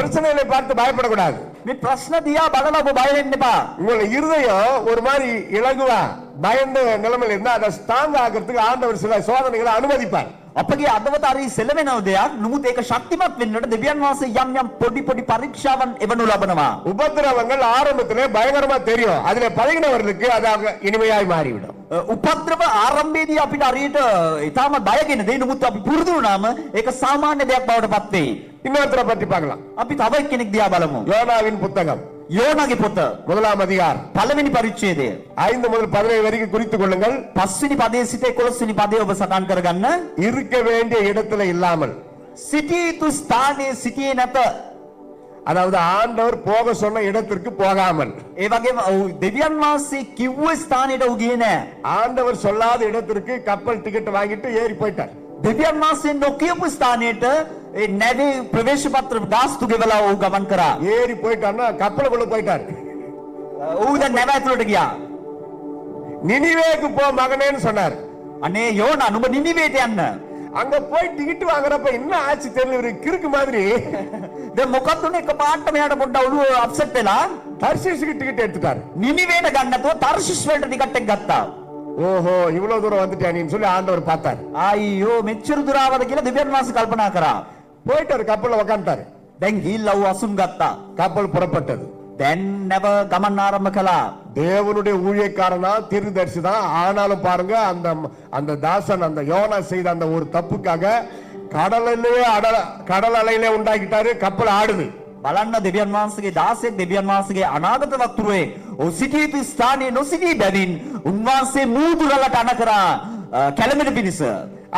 பிரச்சனைகளை பார்த்து பயப்படக்கூடாது. මේ ප්‍රශ්න දිහා බලලා ඔබ බය වෙන්න එපා. உங்களோட இருதயம் ஒரு மாதிரி இலகுவா பயந்த நிலைமையில இருந்தா அதை ஸ்ட்ராங் ஆகிறதுக்கு ஆண்டவர் சில சோதனைகளை அனுமதிப்பார். අපගේ අදවත හරි සෙලවෙනව දෙයක්. නමුත් ඒක ශක්තිමත් වෙන්නට දෙවියන් වහන්සේ යම් යම් පොඩි පොඩි පරීක්ෂාවන් එවනු ලබනවා. உபத்திரவங்கள் ஆரம்பத்திலே பயங்கரமா தெரியும். அதுல பழகினவர்களுக்கு அது இனிமையாய் மாறிவிடும். උපද්‍රව ආරම්භයේදී අපිට හරියට ඊටම බයගෙන දෙයි. නමුත් අපි පුරුදු වුණාම ඒක සාමාන්‍ය දෙයක් බවට පත් වෙයි. இன்னொருத்தரை பற்றி பார்க்கலாம். අපි තව එක්කෙනෙක් දිහා බලමු. யோனாவின் புத்தகம் යෝනාගේ පොත முதலாம் அதிகாரம் පළවෙනි පරිච්ඡේදය 5 முதல் 17 வரைக்கும் குறித்துக் கொள்ளுங்கள். 5 වෙනි පදයේ සිට 11 වෙනි පදය ඔබ සටහන් කරගන්න. இருக்க வேண்டிய இடத்துல இல்லாமல், සිටිය යුතු ස්ථානයේ සිටියේ නැත. அதாவது ஆண்டவர் போக சொன்ன இடத்திற்கு போகாமல், ඒ වගේම දෙවියන් වහන්සේ කිව්ව ස්ථානෙට ඔහු ගියේ නැහැ. ஆண்டவர் சொல்லாத இடத்திற்கு கப்பல் டிக்கெட் வாங்கிட்டு ஏறி போயிட்டார். දෙවියන් වහන්සේ නොකියපු ස්ථානයට ඒ නැවේ ප්‍රවේශ පත්‍ර ගාස්තු ගෙවලා ඔහු ගමන් කරා. ஏறி போயிட்டார்னா கப்பலுக்குள்ள போயிட்டார். ඔහු දැන් නැව ඇතුළට ගියා. நினிவேக்கு போ மகனேன்னு சொன்னார். අනේ යෝනා නුඹ නිනිවේට යන්න. அங்க போய் டிக்கெட் வாங்குறப்ப என்ன ஆச்சு தெரியல, இவரு கிறுக்கு மாதிரி දැන් මොකක්ද උනේ? එකපාරට මෙයාට පොඩ්ඩක් ඔළුව අප්සෙට් වෙලා தர்ஷீஸுக்கு டிக்கெட் எடுத்துட்டாரு. නිනිවේට ගන්න නැතුව තර්ෂිස් වලට ටිකට් එක ගත්තා. ஓஹோ இவ்வளவு தூரம் வந்துட்டானின்னு சொல்லி ஆண்டவர் பார்த்தார். අයියෝ මෙච්චර දුර ආවද කියලා දෙවියන් වහන්සේ කල්පනා කරා. போயிட்டாரு, கப்பல்ல உட்கார்ந்தாரு. දැන් ගිහිල්ලා ඔහු අසුන් ගත්තා. கப்பல் புறப்பட்டது. දැන් නැව ගමන් ආරම්භ කළා. தேவனுடைய ஊழியக்காரனா தீர்க்கதரிசி தான். ஆனாலும் பாருங்க, அந்த அந்த தாசன் அந்த யோனா செய்த அந்த ஒரு தப்புக்காக கடல் அலையிலே உண்டாக்கிட்டாரு. கப்பல் ஆடுது. බලන්න දෙවියන් වහන්සේගේ දාසයෙක් දෙවියන් වහන්සේගේ අනාගත වක්තුරේ ඔහු සිටිය යුතු ස්ථානයේ නොසිටී බැවින් උන්වහන්සේ මූදුරලට අණ කරා කැළඹෙන පිණිස.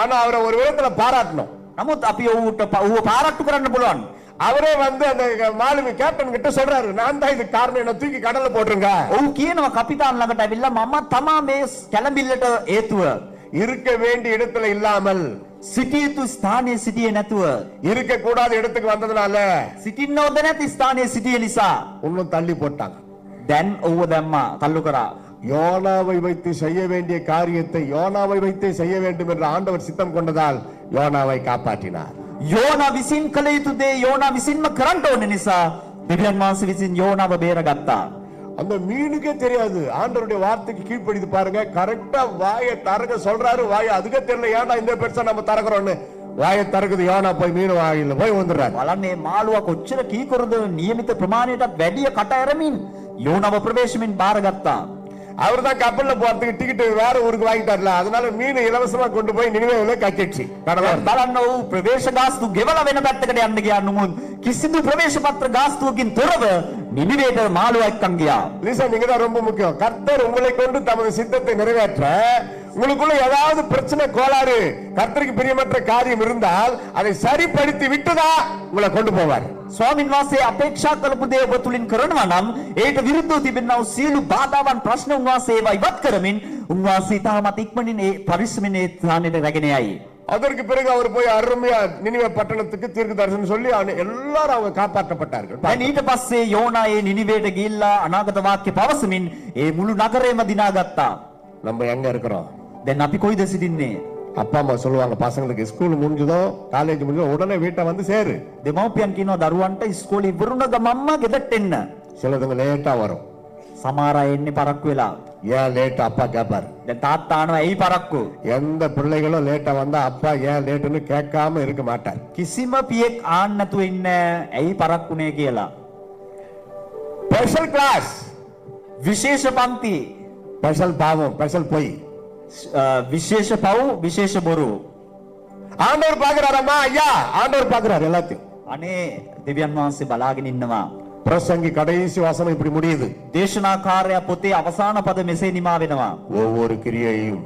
ஆனா அவரை ஒரு விதத்துல பாராட்டணும். නමුත් අපි ඔහුට පාරට්ටු කරන්න පුළුවන්. அவரே வந்து அந்த மாலுமி கேப்டன் கிட்ட சொல்றாரு, நான் தான் இது காரணம், என்ன தூக்கி கடல்ல போட்டுருங்க. ඔහු කියනවා කපිතාන් ළඟට ඇවිල්ලා මම තමා මේ කැළඹිල්ලට හේතුව. இருக்க வேண்டிய இடத்துல இல்லாமல், සිටිය යුතු ස්ථානයේ සිටියේ නැතුව, இருக்க கூடாத இடத்துக்கு வந்ததுனால සිටින්න ඕද නැති ස්ථානයේ සිටිය නිසා இன்னும் தள்ளி போட்டாங்க. දැන් ඔහුව දැම්මා, තල්ලු කරා. யோனாவை வைத்து செய்ய வேண்டிய காரியத்தை யோனாவை வைத்தே செய்ய வேண்டும் என்று ஆண்டவர் சித்தம் கொண்டதால் யோனாவை காப்பாற்றினார். යෝනා විසින් කළ යුතු දේ යෝනා විසින්ම කරන්න ඕන නිසා දෙවියන් වහන්සේ විසින් යෝනාව බේරගත්තා. அந்த மீனுக்கே தெரியாது. ஆண்டவருடைய வார்த்தைக்கு கீழ்ப்படிது பாருங்க. கரெக்டா வாயை தரக சொல்றாரு. வாயை அதுக்கே தெரியல, ஏன்னா இந்த பெருசா நம்ம தரக்குறோம்னு வாயை தரக்குது. யோனா போய் மீன் வாயில போய் வந்துடுறாரு. බලන්නේ මාළුවා කොච්චර කීකරුද නියමිත ප්‍රමාණයටත් වැඩිය කට ඇරමින් යෝනාව ප්‍රවේශමින් බාරගත්තා. அவர் தான் கப்பல்ல போறதுக்கு டிக்கெட் வேற ஊருக்கு வாங்கிட்டார்ல, அதனால மீன் இலவசமா கொண்டு போய் நினைவேல கட்டிடுச்சு. බලන්න ඔහු ප්‍රවේශ ගාස්තු ගෙවලා වෙන පැත්තකට යන්න ගියා. නමුත් කිසිදු ප්‍රවේශ පත්‍ර ගාස්තුවකින් තොරව නිනිවේට මාළුවා එක්කන් ගියා. லிசன், நீங்க தான் ரொம்ப முக்கியம். கர்த்தர் உங்களை கொண்டு தமது சித்தத்தை நிறைவேற்ற உங்களுக்குள்ள ஏதாவது பிரச்சனை, கோளாறு, கர்த்தருக்கு பிரியமற்ற காரியம் இருந்தால் அதை சரிப்படுத்தி விட்டுதான் உங்களை கொண்டு போவார். ස්වාමින් වහන්සේ අපේක්ෂා කරපු දේ ඔබ තුලින් කරනවා නම් ඒට විරුද්ධව තිබෙනා වූ සියලු බාධාවන් ප්‍රශ්න උන්වහන්සේ ඒවා ඉවත් කරමින් උන්වහන්සේ තාමත් ඉක්මනින් ඒ පරිස්සමෙන් ඒ ස්ථානෙට රැගෙන යයි. அதற்கு பிறகு அவர் போய் அருமையா நினிவே பட்டணத்துக்கு தீர்க்க தரிசனம் சொல்லி எல்லாரும் அவங்க காப்பாற்றப்பட்டார்கள். දැන් ඊට පස්සේ යෝනා ඒ නිනිවේට ගිහිල්ලා අනාගත වාක්‍ය පවසමින් ඒ මුළු නගරයම දිනාගත්තා. நம்ம எங்க இருக்கிறோம்? දැන් අපි කොයිද සිටින්නේ? அப்பா அம்மா சொல்லுவாங்க, பசங்களுக்கு ஸ்கூல் முடிஞ்சதோ காலேஜ் முடிஞ்சதோ உடனே வீட்டை வந்து சேரு. දෙමව්පියන් කියනවා දරුවන්ට ඉස්කෝලේ ඉවරුණ ගමන්ම ගෙදරට එන්න. சிலதுங்க லேட்டா வரும். සමහර අය එන්නේ පරක්කු වෙලා. ஏன் லேட் அப்பா கேட்பாரு. දැන් තාත්තා අහනවා ඇයි පරක්කු? எந்த பிள்ளைகளும் லேட்டா வந்தா அப்பா ஏன் லேட்டுன்னு கேட்காம இருக்க மாட்டார். කිසිම පියෙක් ආන්න නැතුව ඉන්න ඇයි පරක්කුනේ කියලා. ஸ்பெஷல் கிளாஸ், විශේෂ පන්ති, ஸ்பெஷல் பாவம், ஸ்பெஷல் பொய். විශේෂ පව්, විශේෂ බොරු. ஆண்டவர் பாக்குறாரம்மா, ஐயா ஆண்டவர் பாக்குறாரு எல்லாத்தையும். අනේ දෙවියන් වහන්සේ බලාගෙන ඉන්නවා. பிரசங்கி கடைசி வசனம் இப்படி முடியுது. දේශනාකාරයා පොතේ අවසාන පද මෙසේ නිමා වෙනවා. ஒவ்வொரு கிரியையும்,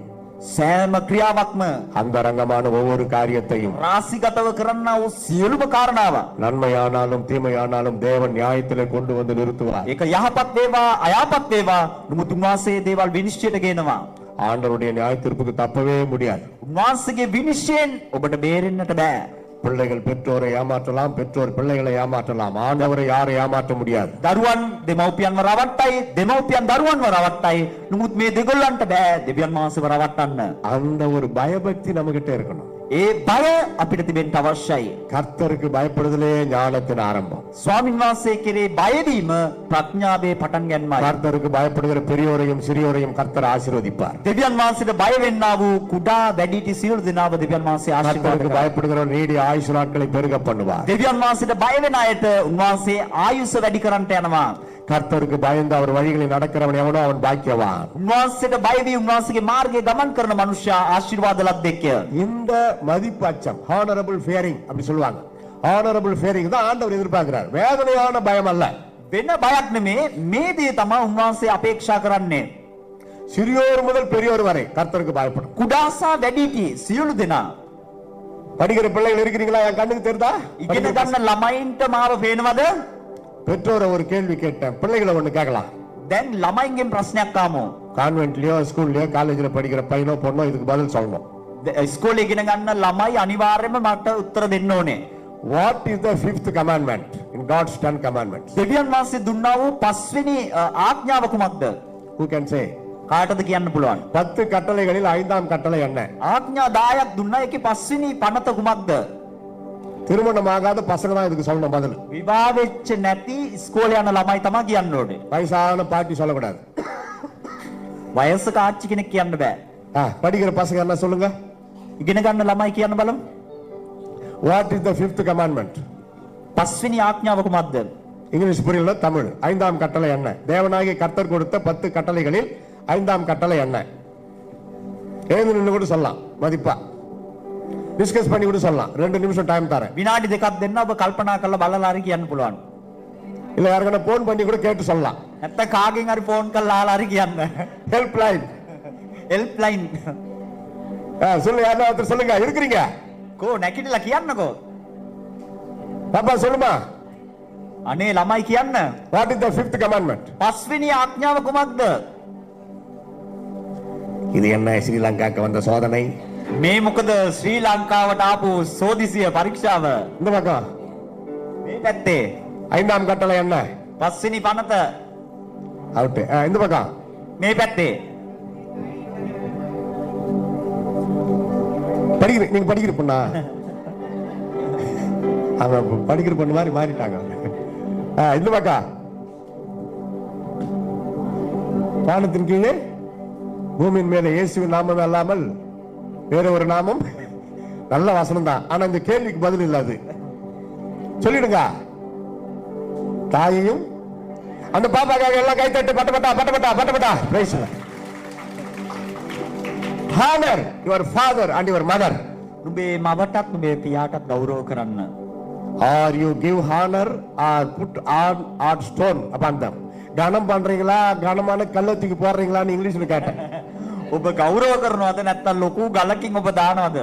සෑම ක්‍රියාවක්ම, அந்தரங்கமான ஒவ்வொரு காரியத்தையும், රාශිගතව කරන්නා වූ සියලුම කාරණාව, நன்மையானாலும் தீமையானாலும் தேவன் நியாயத்திலே கொண்டு வந்து நிறுத்துவார். ඒක යහපත් වේවා අයහපත් වේවා නමුත් උන්වහන්සේ දේවල් විනිශ්චයට ගේනවා. ஆண்டவருடைய நியாய தீர்ப்புக்கு தப்பவே முடியாது. උන්වහන්සේගේ විනිශ්චයෙන් ඔබට බේරෙන්නට බෑ. பிள்ளைகள் பெற்றோரை ஏமாற்றலாம், பெற்றோர் பிள்ளைகளை ஏமாற்றலாம். ஆண்டவரை யாரை ஏமாற்ற முடியாது. දරුවන් දෙමව්පියන්ව රවට්ටයි, දෙමව්පියන් දරුවන්ව රවට්ටයි. නමුත් මේ දෙගොල්ලන්ට බෑ දෙවියන් වහන්සේව රවට්ටන්න. அந்த ஒரு பயபக்தி நம்ம கிட்ட இருக்கணும். ඒ බය අපිට තිබෙන්න අවශ්‍යයි. கர்த்தருக்கு பயப்படுதலே ஞானத்தின் ஆரம்பம். ස්වාමින් වහන්සේ කෙරේ බයවීම ප්‍රඥාවේ පටන් ගැනීමයි. கர்த்தருக்கு பயப்படுகிற பெரியோரையும் சிறியோரையும் கர்த்தர் ஆசீர்வதிப்பார். දෙවියන් වහන්සේට බය වෙන්නා වූ කුඩා වැඩිහිටි සියලු දෙනාව දෙවියන් වහන්සේ ආශිර්වාද கர்த்தருக்கு කරනවා. பயப்படுகிறவர் நீடிய ஆயுசு நாட்களை பெருக பண்ணுவார். දෙවියන් වහන්සේට බය වෙන අයට උන්වහන්සේ ආයුෂ වැඩි කරන්නට යනවා. கர்த்தருக்கு பயந்து அவர் வழிகளில் நடக்கிறவன் எவனோ அவன் பாக்கியவான். උන්වහන්සේට බය වී උන්වහන්සේගේ මාර්ගයේ ගමන් කරන මනුෂ්‍යයා ආශිර්වාද ලද්දෙක්ය. இந்த மதிப்பு அச்சம் ஹானரபிள் ஃபியரிங் அப்படி சொல்லுவாங்க. ஹானரபிள் ஃபியரிங் தான் ஆண்டவர் எதிர்பார்க்கிறார். வேதனையான பயம் அல்ல. වෙන බයක් නෙමේ මේ දේ තමයි උන්වහන්සේ අපේක්ෂා කරන්නේ. சிறியோர் முதல் பெரியோர் வரை கர்த்தருக்கு பயப்படும். කුඩා සහ වැඩිහිටි සියලු දෙනා படிக்கிற பிள்ளைகள் இருக்கிறீங்களா? என் கண்ணுக்கு தெரியுதா? ඉගෙන ගන්න ළමයින්ට මාව පේනවද? பெற்றோரை ஒரு கேள்வி கேட்டேன். பிள்ளைகளை ஒண்ணு கேட்கலாம். දැන් ළමයින්ගෙන් ප්‍රශ්නයක් ආමු. கான்வென்ட்லயோ ஸ்கூல்லயோ காலேஜ்ல படிக்கிற பையனோ பொண்ணோ இதுக்கு பதில் சொல்லணும். ඉස්කෝලේ ඉගෙන ගන්න ළමයි අනිවාර්යයෙන්ම මට උත්තර දෙන්න ඕනේ. What is the fifth commandment in God's 10 commandments? දෙවියන් වහන්සේ දුන්නා වූ පස්වෙනි ආඥාව කුමක්ද? Who can say? කාටද කියන්න පුළුවන්? 10 கட்டளைகளில் 5ஆம் கட்டளை என்ன? ආඥා 10ක් දුන්නා. ඒකේ පස්වෙනි පනත කුමක්ද? திருமணம் ஆகாத பசங்க தான் இதுக்கு சொல்லணும் பதில். විවාහ වෙච්ච නැති ඉස්කෝලේ යන ළමයි තමයි කියන්න ඕනේ. வயசான பாட்டி சொல்லக்கூடாது. වයසක ආච්චි කෙනෙක් කියන්න බෑ. படிக்கிற பசங்க என்ன சொல்லுங்க? ඉගෙන ගන්න ළමයි කියන්න බලමු. What is the fifth commandment? පස්වෙනි ආඥාව කුමක්ද? இங்கிலீஷ் புரியல, தமிழ். 5ஆம் கட்டளை என்ன? தேவனாகிய கர்த்தர் கொடுத்த 10 கட்டளைகளில் 5ஆம் கட்டளை என்ன? எழுந்து நின்று கூட சொல்லலாம், மதிப்பா டிஸ்கஸ் பண்ணி கூட சொல்லலாம். 2 நிமிஷம் டைம் தரேன். විනාඩි දෙකක් දෙන්න ඔබ කල්පනා කරලා බලලා හරි කියන්න පුළුවන්. இல்ல யாருக்கான போன் பண்ணி கூட கேட்டு சொல்லலாம். නැත්නම් කාගෙන් හරි ෆෝන් කරලා අහලා හරි කියන්න. Help line. Help line. சொல்லுங்க, யாரா ஒருத்தர் சொல்லுங்க. இருக்கிறீங்க? කෝ නැකිටලා කියන්නකෝ. பாப்பா சொல்லுமா. අනේ ළමයි කියන්න. What is the fifth commandment? පස්වෙනි ආඥාව කුමක්ද? இது என்ன ஸ்ரீலங்காக்கு வந்த சோதனை? මේ මොකද ශ්‍රී ලංකාවට ආපු සෝදිසිය පරීක්ෂාව? இந்த பக்கம் මේ පැත්තේ 5ஆம் கட்டளை என்ன? පස්වෙනි පනත அவுட். இந்த பக்கம் මේ පැත්තේ நீங்க படிக்கிற பொண்ணா? அவன் படிக்கிற பொண்ணு மாதிரி மாறிட்டாங்க. இந்த பக்கம் வானத்தின் கீழே பூமியின் மேல இயேசுவின் நாமம் அல்லாமல் வேற ஒரு நாமம். நல்ல வசனம் தான், ஆனா இந்த கேள்விக்கு பதில் இல்ல. அது சொல்லிடுங்க. தாயையும் அந்த பாப்பாக்காக எல்லாம் கை தட்டு. பட்டப்பட்டா பட்டப்பட்டா பட்டப்பட்டா. Praise the Lord. Honor your father and your mother. නුඹේ මවටත් නුඹේ පියාටත් ගෞරව කරන්න. Or you give honor or put on stone upon them. கனம் பண்றீங்களா, கனமான கல்லத்துக்கு போடுறீங்களான்னு இங்கிலீஷ்ல கேட்டேன். ඔබ ගෞරව කරනවද නැත්නම් ලොකු ගලකින් ඔබ දානවද?